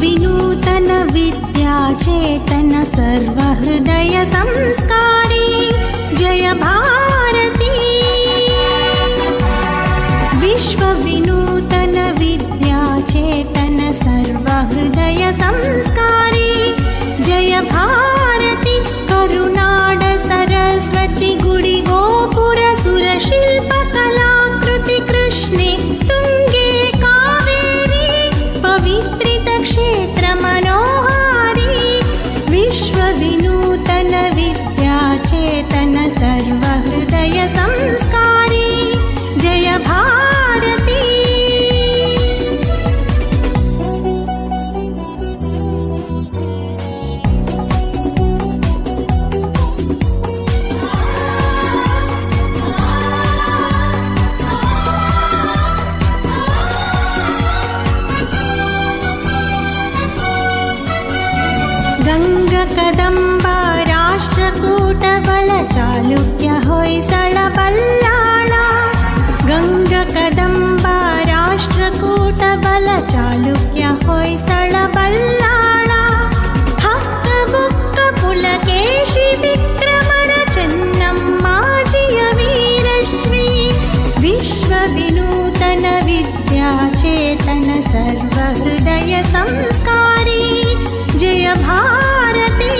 विनूतन विद्याचेतन सर्वहृदय संस्कारी जय भारती। विश्व विनूतन विद्याचेतन सर्वहृदय संस्कारी जय भारती। करुनाड सरस्वती गुडी गोपुर सुरशिल्प कलाकृति कृष्णे तुंगे कावेरी पवित्रित क्षेत्र मनोहारी। विश्व विनूतन विद्याचेतन सर्वहृदय संस्कारी जय भारती। गंगा कदंब राष्ट्रकूट बल चालुक्य होय्सळ बल्लाळ। गंगा कदंब राष्ट्रकूट बल चालुक्य होय्सळ बल्लाळ। हक्क बुक्क पुलकेशि विक्रमर चेन्नम्माजिय वीरश्री। विश्व विनूतन विद्याचेतन सर्वहृदय संस्कारी जय भारती।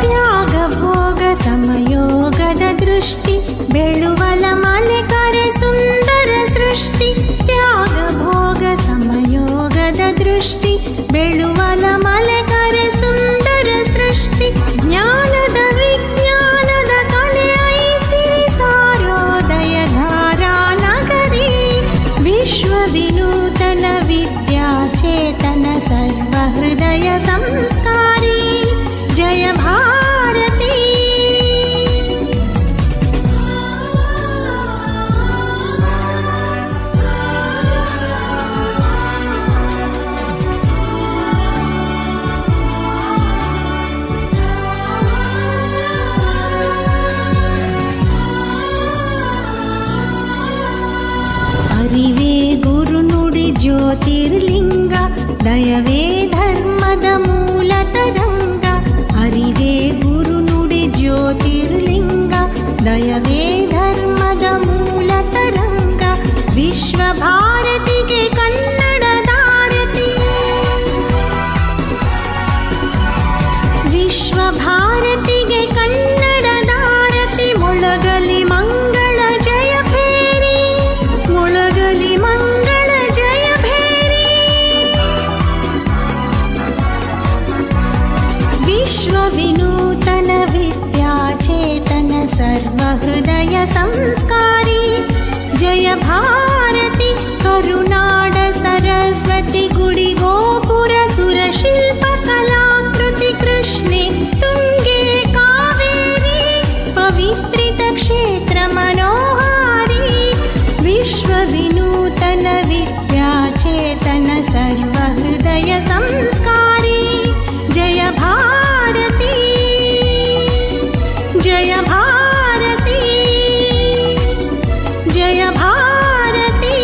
त्याग भोग समयोगद दृष्टि बेळुवल मलेकरे सुंदर सृष्टि। त्याग भोग समयोगद दृष्टि बेळुवल मलेकरे सुंदर सृष्टि। ज्ञानद विज्ञानद कले ऐसिरि सारोदय धारा नगरी। विश्व विनूतन विद्याचेतन सर्वहृदय संस्कारी जय भारती। अरिवे गुरुनुडी ज्योतिर्लिंग दयवे धर्मद मूल तरंग। अरिवे गुरुनुडी ज्योतिर्लिंग दयवे धर्मद मूल तरंग। विश्व भारतिगे कन्नडदारति। विश्व भारतिगे कन्नडदारति। मोळगलि मंगल जय भेरी। मोळगलि मंगल जय भेरी। विश्व विनूतन विद्याचेतन सर्वहृदय संस्कारी जय भारती। करुनाड सरस्वती गुडी गोपुर सुरशिल्प कलाकृति कृष्णे तुंगे कावेरी पवित्रित क्षेत्र मनोहारी। विश्व विनूतन विद्याचेतन सर्वहृदय संस्कारी जय भारती। जय भारती। जय भारती।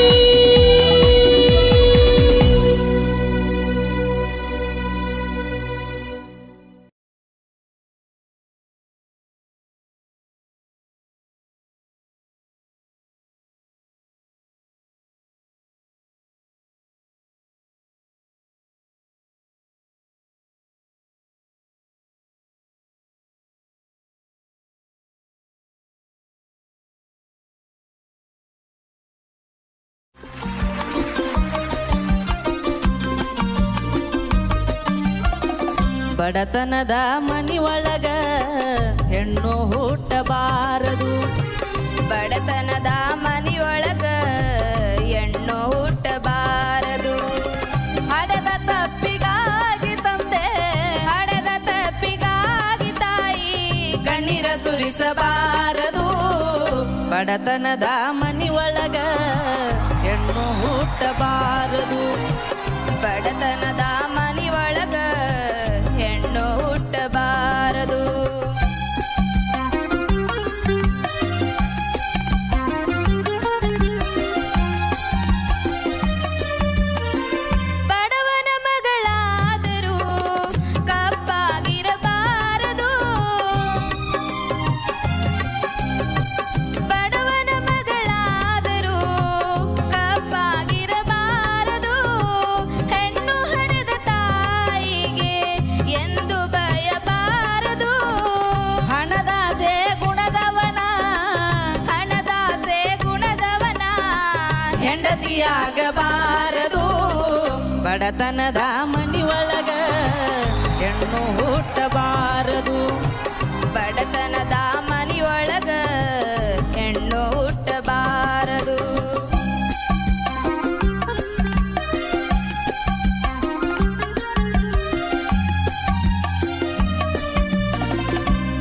ಬಡತನದ ಮನಿಯೊಳಗ ಹೆಣ್ಣು ಹುಟ್ಟಬಾರದು. ಬಡತನದ ಮನಿಯೊಳಗ ಹೆಣ್ಣು ಹುಟ್ಟಬಾರದು. ಹಡೆದ ತಪ್ಪಿಗಾಗಿ ತಂದೆ, ಹಡೆದ ತಪ್ಪಿಗಾಗಿ ತಾಯಿ ಕಣ್ಣೀರ ಸುರಿ ಸುರಿಸಬಾರದು ಬಡತನದ ಮನಿಯೊಳಗ ಹೆಣ್ಣು ಹುಟ್ಟಬಾರದು ಬಡತನದ ಮನಿಯೊಳಗ ಹೆಣ್ಣು ಹುಟ್ಟಬಾರದು ಬಡವನ ಮಗಳಾದರೂ ಕಪ್ಪಾಗಿರಬಾರದು ಬಡವನ ಮಗಳಾದರೂ ಕಪ್ಪಾಗಿರಬಾರದು ಹೆಣ್ಣು ಹಡೆದ ತಾಯಿಗೆ ಎಂದು ಬಯಬಾರದು ಹಣದಾಸೆ ಗುಣದವನ ಹಣದಾಸೆ ಗುಣದವನ ಹೆಂಡತಿಯಾಗಬಾರದು ಬಡತನದ ಮನಿಯೊಳಗ ಹೆಣ್ಣು ಹುಟ್ಟಬಾರದು ಬಡತನದ ಮನಿಯೊಳಗ ಹೆಣ್ಣು ಹುಟ್ಟಬಾರದು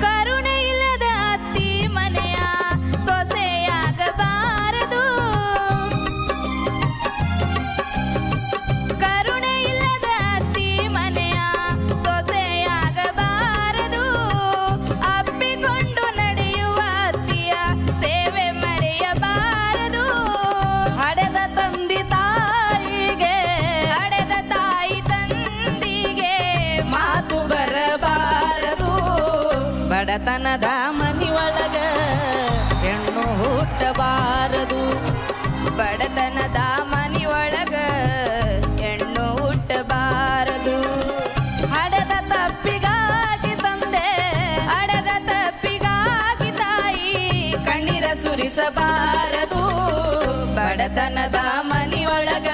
ಕರುಣೆ ಇಲ್ಲದ ಅತ್ತಿ ಮನೆಯ ಸೊಸೆಯಾಗಬಾರದು ಕರುಣೆ ಇಲ್ಲದ ಅತ್ತಿ ಮನೆಯ ಸೊಸೆಯಾಗಬಾರದು ಅಪ್ಪಿಕೊಂಡು ನಡೆಯುವ ಅತ್ತಿಯ ಸೇವೆ ಮರೆಯಬಾರದು ಹಡೆದ ತಂದಿ ತಾಯಿಗೆ ಹಡೆದ ತಾಯಿ ತಂದಿಗೆ ಮಾತು ಬರಬಾರದು ಬಡತನದ ಮನಿಯೊಳಗ ಹೆಣ್ಣು ಹುಟ್ಟಬಾರದು ಬಡತನದ ಮನಿಯೊಳಗ ಹೆಣ್ಣು ಹುಟ್ಟಬಾರದು ಹಡೆದ ತಪ್ಪಿಗಾಗಿ ತಂದೆ ಹಡೆದ ತಪ್ಪಿಗಾಗಿ ತಾಯಿ ಕಣ್ಣೀರ ಸುರಿಸಬಾರದು ಬಡತನದ ಮನಿಯೊಳಗ